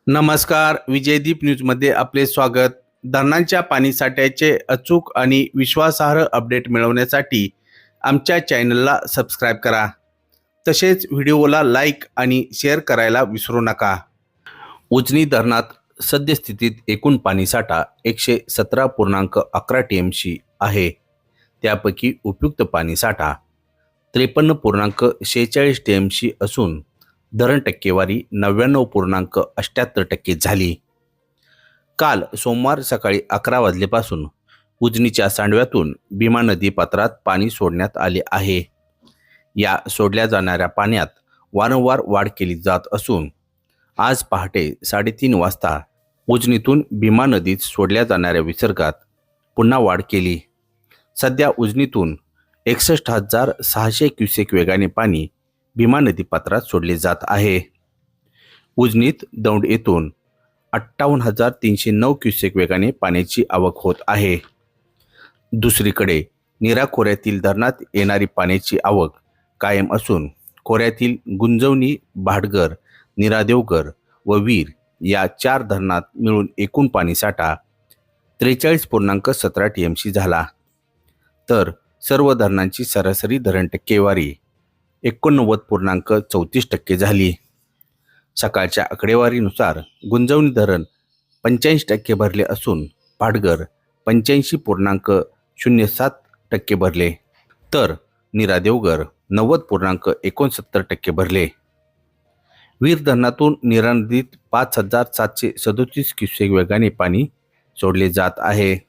नमस्कार. विजयदीप न्यूजमध्ये आपले स्वागत. धरणांच्या पाणीसाठ्याचे अचूक आणि विश्वासार्ह अपडेट मिळवण्यासाठी आमच्या चॅनलला सबस्क्राईब करा. तसेच व्हिडिओला लाईक आणि शेअर करायला विसरू नका. उजनी धरणात सद्यस्थितीत एकूण पाणीसाठा 117.11 TMC आहे. त्यापैकी उपयुक्त पाणीसाठा 53.46 TMC असून धरण टक्केवारी 99.78% झाली. काल सोमवार सकाळी 11 वाजल्यापासून उजनीच्या सांडव्यातून भीमा नदी पात्रात पाणी सोडण्यात आले आहे. या सोडल्या जाणाऱ्या पाण्यात वारंवार वाढ केली जात असून आज पहाटे 3:30 वाजता उजनीतून भीमा नदीत सोडल्या जाणाऱ्या विसर्गात पुन्हा वाढ केली. सध्या उजनीतून 61,600 क्युसेक वेगाने पाणी भीमा नदी पात्रात सोडले जात आहे. उजनीत दौंड येथून 58,309 क्युसेक वेगाने पाण्याची आवक होत आहे. दुसरीकडे नीरा खोऱ्यातील धरणात येणारी पाण्याची आवक कायम असून खोऱ्यातील गुंजवणी, भाटघर, नीरा देवघर व वीर या 4 धरणात मिळून एकूण पाणीसाठा 43.17 TMC झाला. तर सर्व धरणांची सरासरी धरण टक्केवारी 89.34% झाली. सकाळच्या आकडेवारीनुसार गुंजवणी धरण 85% भरले असून भाटघर 85.07% भरले, तर नीरा देवघर 90.69% भरले. वीर धरणातून नीरा नदीत 5,737 क्युसेक वेगाने पाणी सोडले जात आहे.